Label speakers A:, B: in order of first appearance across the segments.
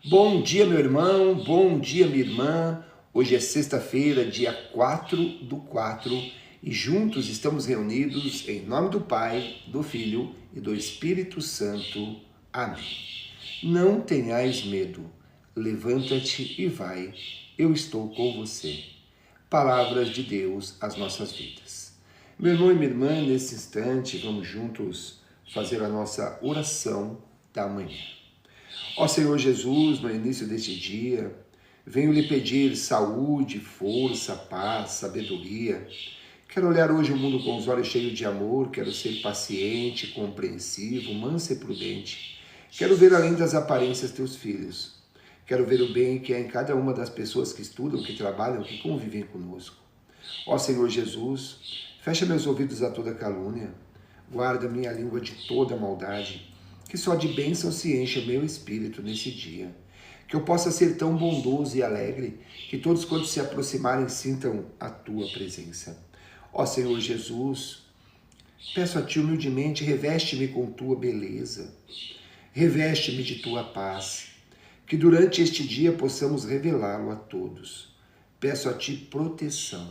A: Bom dia, meu irmão, bom dia, minha irmã. Hoje é sexta-feira, dia 4/4, e juntos estamos reunidos em nome do Pai, do Filho e do Espírito Santo. Amém. Não tenhais medo, levanta-te e vai, eu estou com você. Palavras de Deus às nossas vidas. Meu irmão e minha irmã, nesse instante, vamos juntos fazer a nossa oração da manhã. Ó Senhor Jesus, no início deste dia, venho lhe pedir saúde, força, paz, sabedoria. Quero olhar hoje o mundo com os olhos cheios de amor, quero ser paciente, compreensivo, manso e prudente. Quero ver além das aparências teus filhos. Quero ver o bem que há em cada uma das pessoas que estudam, que trabalham, que convivem conosco. Ó Senhor Jesus, fecha meus ouvidos a toda calúnia, guarda minha língua de toda maldade, que só de bênção se encha meu espírito nesse dia. Que eu possa ser tão bondoso e alegre, que todos quantos se aproximarem sintam a tua presença. Ó Senhor Jesus, peço a ti humildemente, reveste-me com tua beleza, reveste-me de tua paz, que durante este dia possamos revelá-lo a todos. Peço a ti proteção,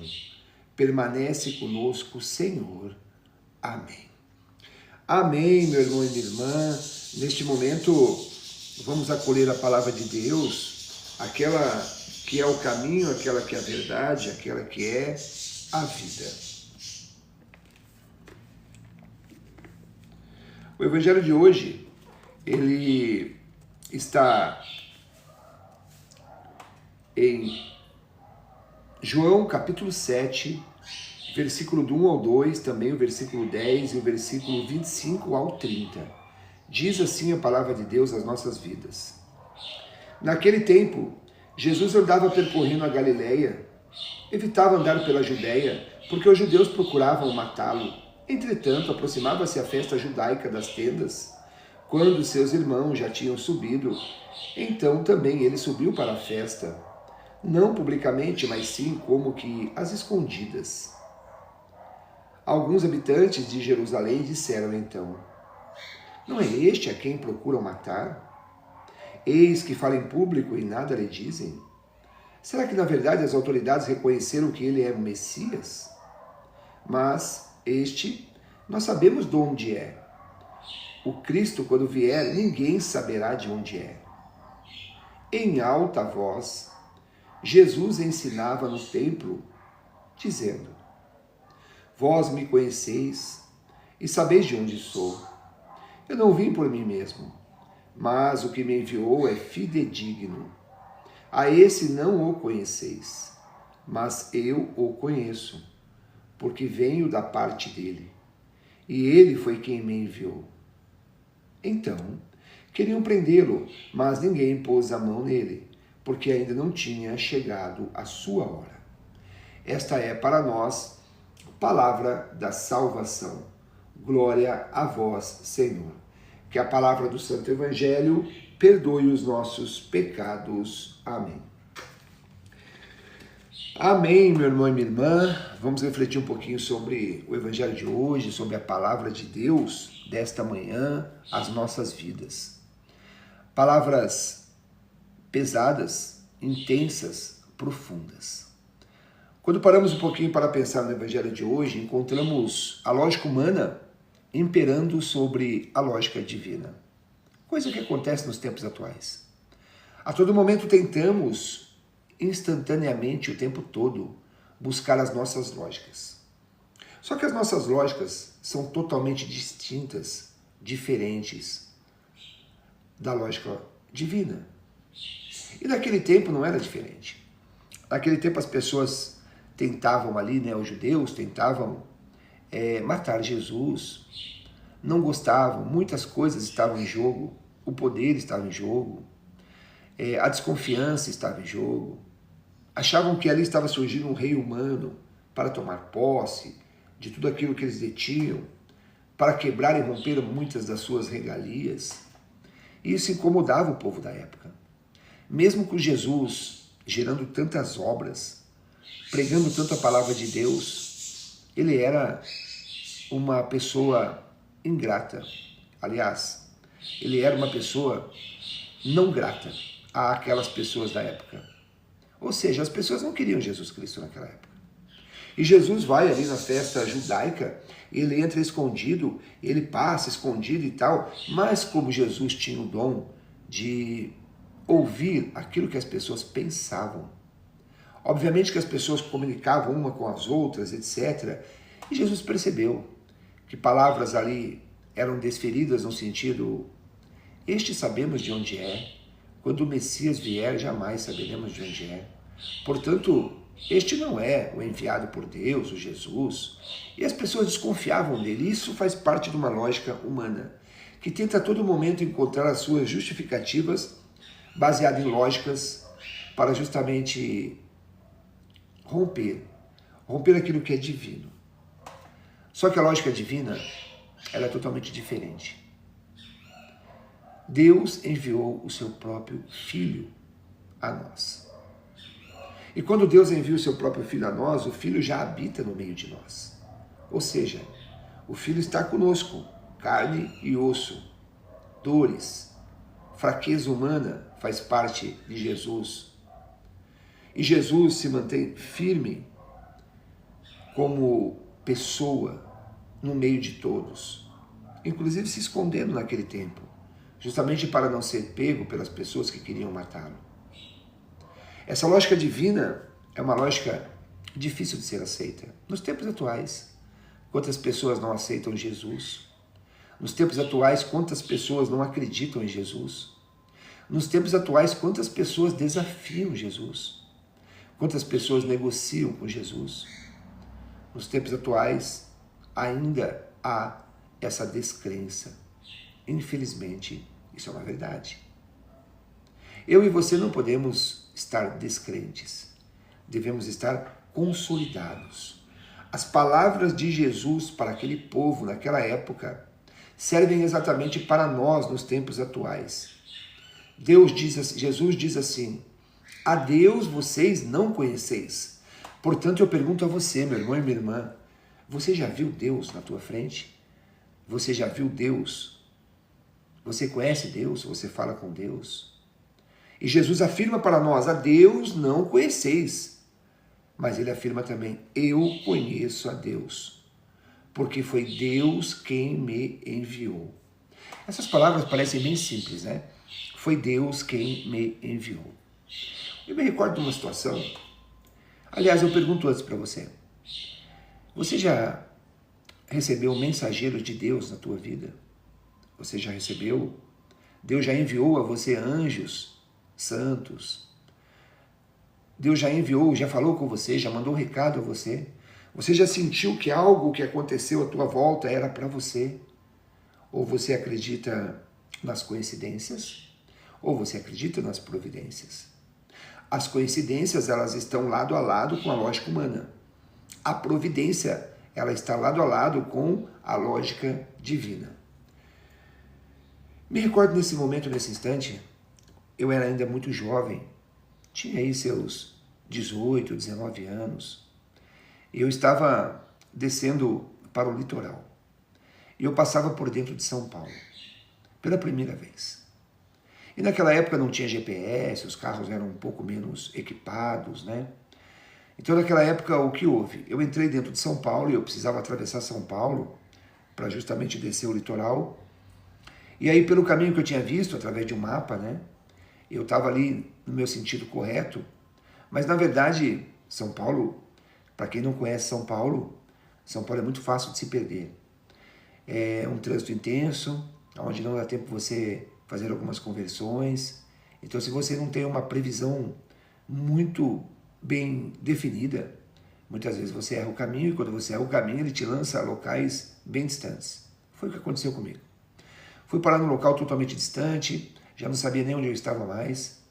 A: permanece conosco, Senhor. Amém. Amém, meu irmão e minha irmã. Neste momento, vamos acolher a palavra de Deus, aquela que é o caminho, aquela que é a verdade, aquela que é a vida. O evangelho de hoje, ele está em João capítulo 7, versículo do 1 ao 2, também o versículo 10 e o versículo 25 ao 30. Diz assim a palavra de Deus às nossas vidas. Naquele tempo, Jesus andava percorrendo a Galileia, evitava andar pela Judéia, porque os judeus procuravam matá-lo. Entretanto, aproximava-se a festa judaica das tendas, quando seus irmãos já tinham subido. Então também ele subiu para a festa, não publicamente, mas sim como que às escondidas. Alguns habitantes de Jerusalém disseram então: não é este a quem procuram matar? Eis que fala em público e nada lhe dizem. Será que na verdade as autoridades reconheceram que ele é o Messias? Mas este, nós sabemos de onde é. O Cristo, quando vier, ninguém saberá de onde é. Em alta voz, Jesus ensinava no templo, dizendo: vós me conheceis e sabeis de onde sou. Eu não vim por mim mesmo, mas o que me enviou é fidedigno. A esse não o conheceis, mas eu o conheço, porque venho da parte dele, e ele foi quem me enviou. Então, queriam prendê-lo, mas ninguém pôs a mão nele, porque ainda não tinha chegado a sua hora. Esta é para nós palavra da salvação. Glória a vós, Senhor. Que a palavra do Santo Evangelho perdoe os nossos pecados. Amém. Amém, meu irmão e minha irmã. Vamos refletir um pouquinho sobre o Evangelho de hoje, sobre a palavra de Deus desta manhã, as nossas vidas. Palavras pesadas, intensas, profundas. Quando paramos um pouquinho para pensar no Evangelho de hoje, encontramos a lógica humana imperando sobre a lógica divina. Coisa que acontece nos tempos atuais. A todo momento tentamos, instantaneamente, o tempo todo, buscar as nossas lógicas. Só que as nossas lógicas são totalmente distintas, diferentes da lógica divina. E naquele tempo não era diferente. Naquele tempo as pessoas tentavam ali, os judeus tentavam matar Jesus, não gostavam, muitas coisas estavam em jogo, o poder estava em jogo, a desconfiança estava em jogo, achavam que ali estava surgindo um rei humano para tomar posse de tudo aquilo que eles detinham, para quebrar e romper muitas das suas regalias, e isso incomodava o povo da época. Mesmo com Jesus gerando tantas obras, pregando tanto a palavra de Deus, ele era uma pessoa ingrata. Aliás, ele era uma pessoa não grata. àquelas pessoas da época. Ou seja, as pessoas não queriam Jesus Cristo naquela época. E Jesus vai ali na festa judaica, ele entra escondido, ele passa escondido e tal, mas como Jesus tinha o dom de ouvir aquilo que as pessoas pensavam, obviamente que as pessoas comunicavam uma com as outras, etc. E Jesus percebeu que palavras ali eram desferidas no sentido: este sabemos de onde é, quando o Messias vier, jamais saberemos de onde é. Portanto, este não é o enviado por Deus, o Jesus. E as pessoas desconfiavam dele. Isso faz parte de uma lógica humana, que tenta a todo momento encontrar as suas justificativas baseadas em lógicas para justamente romper aquilo que é divino. Só que a lógica divina, ela é totalmente diferente. Deus enviou o seu próprio Filho a nós. E quando Deus envia o seu próprio Filho a nós, o Filho já habita no meio de nós. Ou seja, o Filho está conosco, carne e osso, dores, fraqueza humana faz parte de Jesus. E Jesus se mantém firme como pessoa no meio de todos, inclusive se escondendo naquele tempo, justamente para não ser pego pelas pessoas que queriam matá-lo. Essa lógica divina é uma lógica difícil de ser aceita. Nos tempos atuais, quantas pessoas não aceitam Jesus? Nos tempos atuais, quantas pessoas não acreditam em Jesus? Nos tempos atuais, quantas pessoas desafiam Jesus? Quantas pessoas negociam com Jesus? Nos tempos atuais, ainda há essa descrença. Infelizmente, isso é uma verdade. Eu e você não podemos estar descrentes. Devemos estar consolidados. As palavras de Jesus para aquele povo naquela época servem exatamente para nós nos tempos atuais. Jesus diz assim: a Deus vocês não conheceis. Portanto, eu pergunto a você, meu irmão e minha irmã, você já viu Deus na tua frente? Você já viu Deus? Você conhece Deus? Você fala com Deus? E Jesus afirma para nós: a Deus não conheceis. Mas ele afirma também: eu conheço a Deus, porque foi Deus quem me enviou. Essas palavras parecem bem simples, né? Foi Deus quem me enviou. Eu me recordo de uma situação. Aliás, eu pergunto antes para você: você já recebeu mensageiros de Deus na tua vida? Você já recebeu? Deus já enviou a você anjos santos? Deus já enviou, já falou com você, já mandou um recado a você? Você já sentiu que algo que aconteceu à tua volta era para você? Ou você acredita nas coincidências? Ou você acredita nas providências? As coincidências, elas estão lado a lado com a lógica humana. A providência, ela está lado a lado com a lógica divina. Me recordo nesse momento, nesse instante, eu era ainda muito jovem, tinha aí seus 18, 19 anos. Eu estava descendo para o litoral. E eu passava por dentro de São Paulo, pela primeira vez. E naquela época não tinha GPS, os carros eram um pouco menos equipados, né? Então naquela época o que houve? Eu entrei dentro de São Paulo e eu precisava atravessar São Paulo para justamente descer o litoral. E aí pelo caminho que eu tinha visto, através de um mapa, né? Eu estava ali no meu sentido correto, mas na verdade São Paulo, para quem não conhece São Paulo é muito fácil de se perder. É um trânsito intenso, onde não dá tempo você fazer algumas conversões. Então, se você não tem uma previsão muito bem definida, muitas vezes você erra o caminho, e quando você erra o caminho, ele te lança a locais bem distantes. Foi o que aconteceu comigo. Fui parar num local totalmente distante, já não sabia nem onde eu estava mais.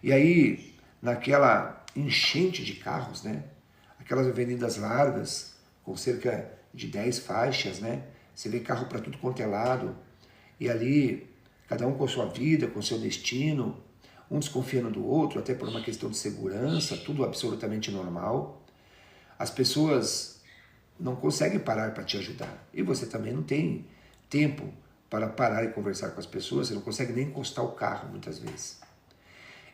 A: E aí, naquela enchente de carros, né? Aquelas avenidas largas, com cerca de 10 faixas, né? Você vê carro para tudo quanto é lado. E ali, cada um com a sua vida, com o seu destino, um desconfiando do outro, até por uma questão de segurança, tudo absolutamente normal. As pessoas não conseguem parar para te ajudar. E você também não tem tempo para parar e conversar com as pessoas, você não consegue nem encostar o carro muitas vezes.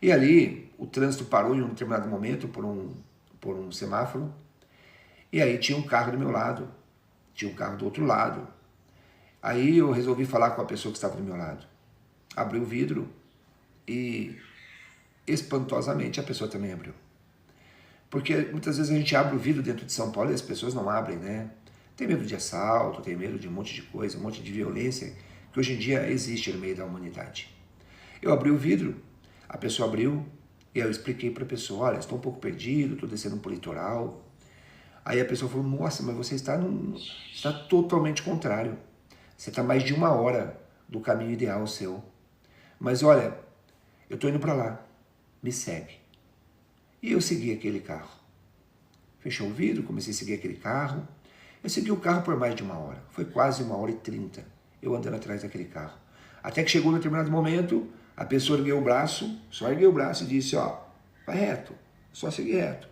A: E ali o trânsito parou em um determinado momento por um semáforo. E aí tinha um carro do meu lado, tinha um carro do outro lado. Aí eu resolvi falar com a pessoa que estava do meu lado. Abri o vidro e espantosamente a pessoa também abriu. Porque muitas vezes a gente abre o vidro dentro de São Paulo e as pessoas não abrem, né? Tem medo de assalto, tem medo de um monte de coisa, um monte de violência que hoje em dia existe no meio da humanidade. Eu abri o vidro, a pessoa abriu e eu expliquei para a pessoa, olha, estou um pouco perdido, estou descendo para o litoral. Aí a pessoa falou, nossa, mas você está totalmente contrário. Você está mais de 1 hora do caminho ideal seu. Mas olha, eu estou indo para lá, me segue. E eu segui aquele carro. Fechou o vidro, comecei a seguir aquele carro. Eu segui o carro por mais de 1 hora. Foi quase 1h30 eu andando atrás daquele carro. Até que chegou num determinado momento, a pessoa ergueu o braço, só ergueu o braço e disse, ó, vai reto, só seguir reto.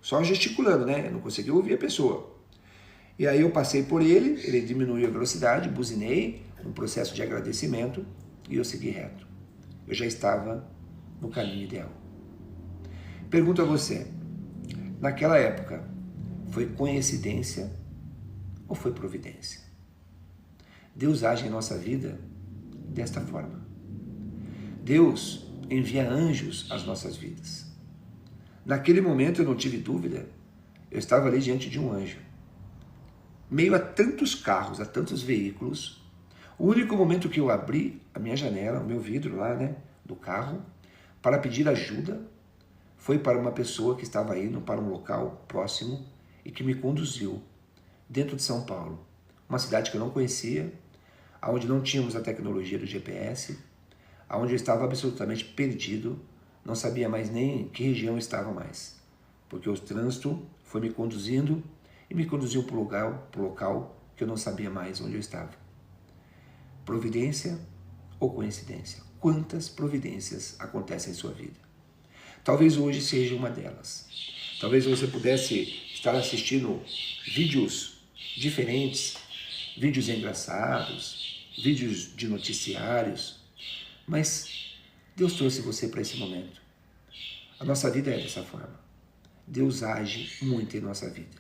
A: Só gesticulando, né? Eu não conseguia ouvir a pessoa. E aí eu passei por ele diminuiu a velocidade, buzinei, um processo de agradecimento, e eu segui reto. Eu já estava no caminho ideal. Pergunto a você, naquela época, foi coincidência ou foi providência? Deus age em nossa vida desta forma. Deus envia anjos às nossas vidas. Naquele momento eu não tive dúvida, eu estava ali diante de um anjo. Meio a tantos carros, a tantos veículos, o único momento que eu abri a minha janela, o meu vidro lá, né, do carro, para pedir ajuda, foi para uma pessoa que estava indo para um local próximo e que me conduziu dentro de São Paulo, uma cidade que eu não conhecia, onde não tínhamos a tecnologia do GPS, onde eu estava absolutamente perdido, não sabia mais nem que região eu estava mais, porque o trânsito foi me conduzindo e me conduziu para o local que eu não sabia mais onde eu estava. Providência ou coincidência? Quantas providências acontecem em sua vida? Talvez hoje seja uma delas. Talvez você pudesse estar assistindo vídeos diferentes, vídeos engraçados, vídeos de noticiários, mas Deus trouxe você para esse momento. A nossa vida é dessa forma. Deus age muito em nossa vida.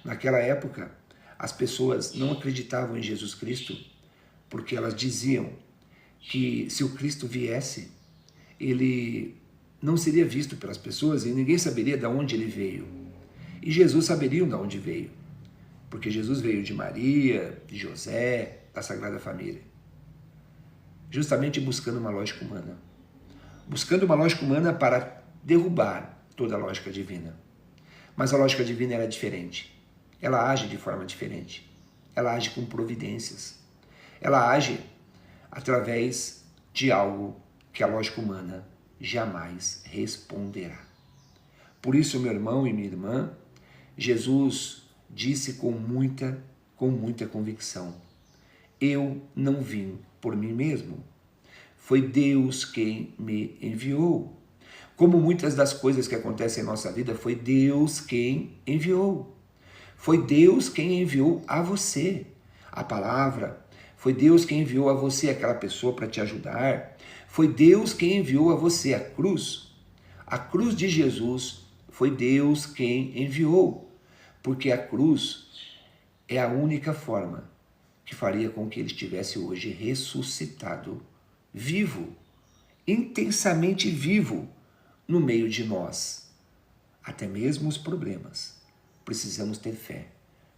A: Naquela época, as pessoas não acreditavam em Jesus Cristo porque elas diziam que se o Cristo viesse, ele não seria visto pelas pessoas e ninguém saberia de onde ele veio. E Jesus saberia de onde veio, porque Jesus veio de Maria, de José, da Sagrada Família. Justamente buscando uma lógica humana. Buscando uma lógica humana para derrubar toda a lógica divina. Mas a lógica divina era diferente. Ela age de forma diferente. Ela age com providências. Ela age através de algo que a lógica humana jamais responderá. Por isso, meu irmão e minha irmã, Jesus disse com muita convicção, eu não vim por mim mesmo, foi Deus quem me enviou. Como muitas das coisas que acontecem em nossa vida, foi Deus quem enviou. Foi Deus quem enviou a você a palavra, foi Deus quem enviou a você aquela pessoa para te ajudar, foi Deus quem enviou a você a cruz. A cruz de Jesus foi Deus quem enviou, porque a cruz é a única forma que faria com que ele estivesse hoje ressuscitado, vivo, intensamente vivo no meio de nós. Até mesmo os problemas. Precisamos ter fé,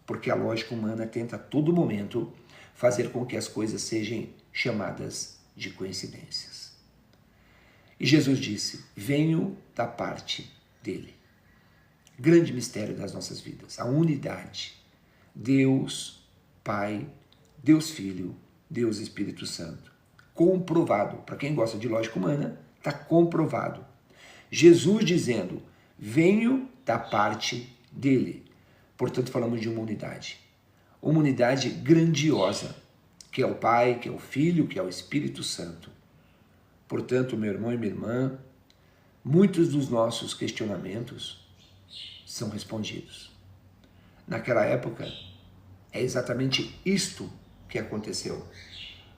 A: porque a lógica humana tenta a todo momento fazer com que as coisas sejam chamadas de coincidências. E Jesus disse, venho da parte dele. Grande mistério das nossas vidas, a unidade. Deus Pai, Deus Filho, Deus Espírito Santo. Comprovado. Para quem gosta de lógica humana, está comprovado. Jesus dizendo, venho da parte dele. Portanto, falamos de uma unidade. Uma unidade grandiosa, que é o Pai, que é o Filho, que é o Espírito Santo. Portanto, meu irmão e minha irmã, muitos dos nossos questionamentos são respondidos. Naquela época, é exatamente isto que aconteceu.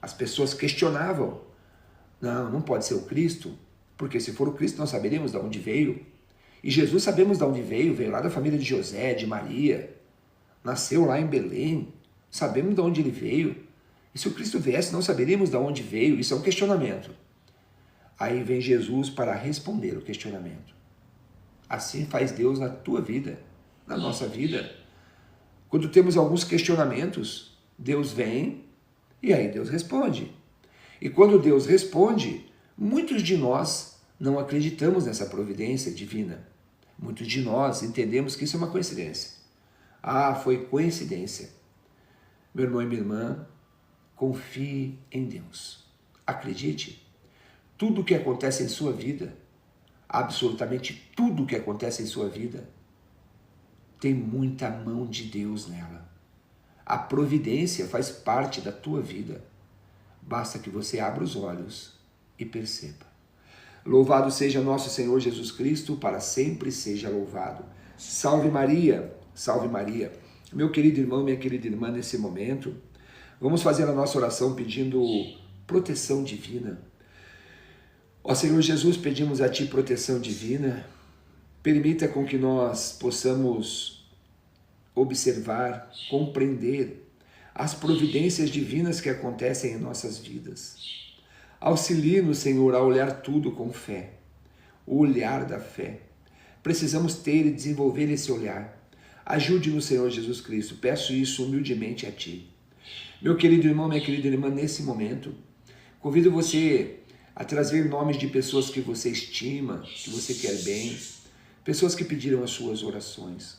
A: As pessoas questionavam, não pode ser o Cristo, Porque se for o Cristo, nós saberemos de onde veio. E Jesus sabemos de onde veio, veio lá da família de José, de Maria, nasceu lá em Belém, sabemos de onde ele veio. E se o Cristo viesse, não saberíamos de onde veio. Isso é um questionamento. Aí vem Jesus para responder o questionamento. Assim faz Deus na tua vida, na nossa vida. Quando temos alguns questionamentos, Deus vem e aí Deus responde. E quando Deus responde, muitos de nós não acreditamos nessa providência divina. Muitos de nós entendemos que isso é uma coincidência. Ah, foi coincidência. Meu irmão e minha irmã, confie em Deus. Acredite. Tudo o que acontece em sua vida, absolutamente tudo o que acontece em sua vida, tem muita mão de Deus nela. A providência faz parte da tua vida. Basta que você abra os olhos e perceba. Louvado seja nosso Senhor Jesus Cristo, para sempre seja louvado. Salve Maria, salve Maria. Meu querido irmão, minha querida irmã, nesse momento, vamos fazer a nossa oração pedindo proteção divina. Ó Senhor Jesus, pedimos a Ti proteção divina. Permita com que nós possamos observar, compreender as providências divinas que acontecem em nossas vidas. Auxilie-nos, Senhor, a olhar tudo com fé, o olhar da fé. Precisamos ter e desenvolver esse olhar. Ajude-nos, Senhor Jesus Cristo. Peço isso humildemente a Ti. Meu querido irmão, minha querida irmã, nesse momento, convido você a trazer nomes de pessoas que você estima, que você quer bem, pessoas que pediram as suas orações.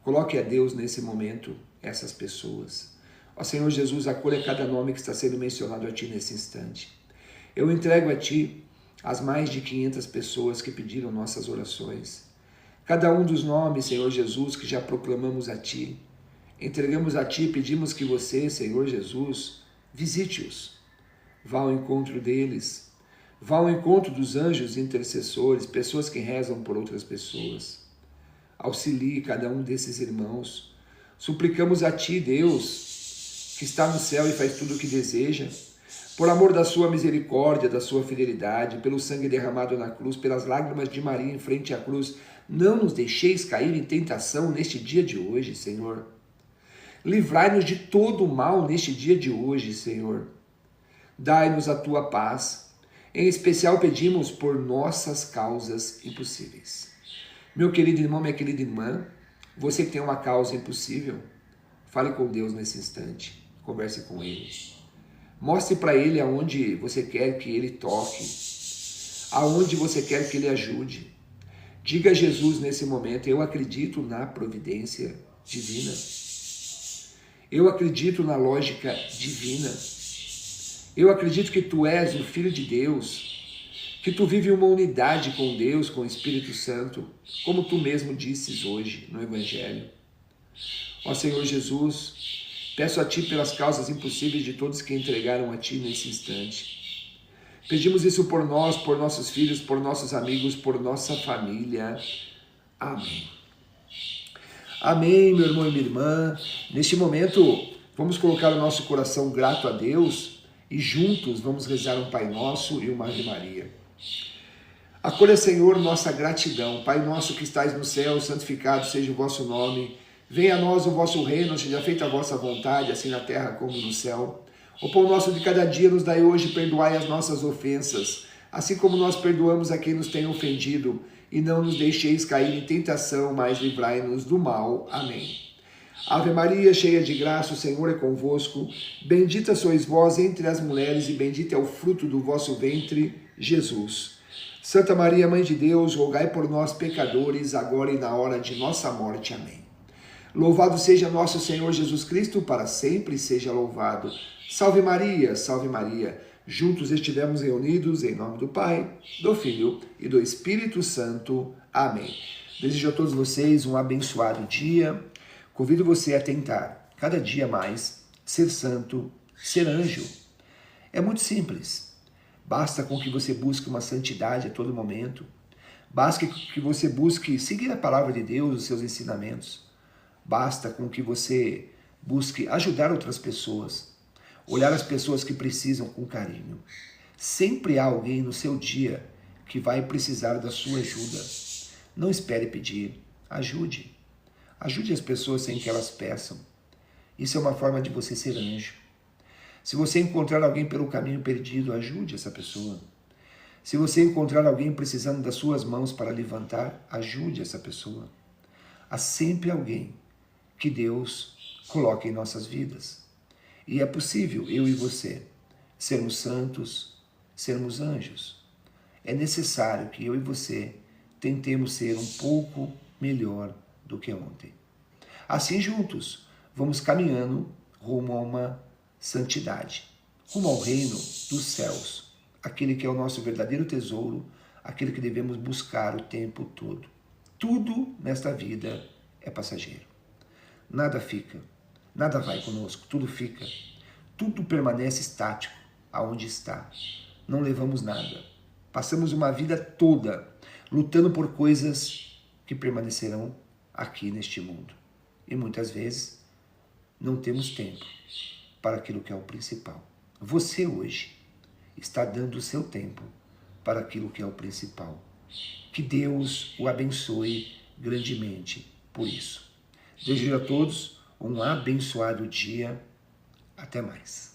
A: Coloque a Deus nesse momento essas pessoas. Ó Senhor Jesus, acolha cada nome que está sendo mencionado a Ti nesse instante. Eu entrego a Ti as mais de 500 pessoas que pediram nossas orações. Cada um dos nomes, Senhor Jesus, que já proclamamos a Ti, entregamos a Ti e pedimos que você, Senhor Jesus, visite-os. Vá ao encontro deles. Vá ao encontro dos anjos intercessores, pessoas que rezam por outras pessoas. Auxilie cada um desses irmãos. Suplicamos a Ti, Deus, que está no céu e faz tudo o que deseja, por amor da sua misericórdia, da sua fidelidade, pelo sangue derramado na cruz, pelas lágrimas de Maria em frente à cruz, não nos deixeis cair em tentação neste dia de hoje, Senhor. Livrai-nos de todo o mal neste dia de hoje, Senhor. Dai-nos a tua paz. Em especial pedimos por nossas causas impossíveis. Meu querido irmão, minha querida irmã, você que tem uma causa impossível, fale com Deus nesse instante, converse com Ele. Mostre para Ele aonde você quer que Ele toque, aonde você quer que Ele ajude. Diga a Jesus nesse momento, eu acredito na providência divina. Eu acredito na lógica divina. Eu acredito que Tu és o Filho de Deus, que Tu vive uma unidade com Deus, com o Espírito Santo, como Tu mesmo disses hoje no Evangelho. Ó Senhor Jesus, peço a Ti pelas causas impossíveis de todos que entregaram a Ti nesse instante. Pedimos isso por nós, por nossos filhos, por nossos amigos, por nossa família. Amém. Amém, meu irmão e minha irmã. Neste momento, vamos colocar o nosso coração grato a Deus e juntos vamos rezar um Pai Nosso e uma Ave Maria. Acolha, Senhor, nossa gratidão. Pai nosso que estais no céu, santificado seja o vosso nome. Venha a nós o vosso reino, seja feita a vossa vontade, assim na terra como no céu. O pão nosso de cada dia nos dai hoje, perdoai as nossas ofensas, assim como nós perdoamos a quem nos tem ofendido, e não nos deixeis cair em tentação, mas livrai-nos do mal. Amém. Ave Maria, cheia de graça, o Senhor é convosco. Bendita sois vós entre as mulheres, e bendito é o fruto do vosso ventre, Jesus. Santa Maria, Mãe de Deus, rogai por nós, pecadores, agora e na hora de nossa morte. Amém. Louvado seja nosso Senhor Jesus Cristo, para sempre seja louvado. Salve Maria, salve Maria. Juntos estivemos reunidos em nome do Pai, do Filho e do Espírito Santo. Amém. Desejo a todos vocês um abençoado dia. Convido você a tentar, cada dia mais, ser santo, ser anjo. É muito simples. Basta com que você busque uma santidade a todo momento. Basta que você busque seguir a palavra de Deus, os seus ensinamentos. Basta com que você busque ajudar outras pessoas, olhar as pessoas que precisam com carinho. Sempre há alguém no seu dia que vai precisar da sua ajuda. Não espere pedir, ajude. Ajude as pessoas sem que elas peçam. Isso é uma forma de você ser anjo. Se você encontrar alguém pelo caminho perdido, ajude essa pessoa. Se você encontrar alguém precisando das suas mãos para levantar, ajude essa pessoa. Há sempre alguém que Deus coloca em nossas vidas. E é possível, eu e você, sermos santos, sermos anjos. É necessário que eu e você tentemos ser um pouco melhor do que ontem. Assim, juntos, vamos caminhando rumo a uma santidade, rumo ao reino dos céus, aquele que é o nosso verdadeiro tesouro, aquele que devemos buscar o tempo todo. Tudo nesta vida é passageiro. Nada fica, nada vai conosco, tudo fica. Tudo permanece estático aonde está. Não levamos nada. Passamos uma vida toda lutando por coisas que permanecerão aqui neste mundo. E muitas vezes não temos tempo para aquilo que é o principal. Você hoje está dando o seu tempo para aquilo que é o principal. Que Deus o abençoe grandemente por isso. Desejo a todos um abençoado dia. Até mais.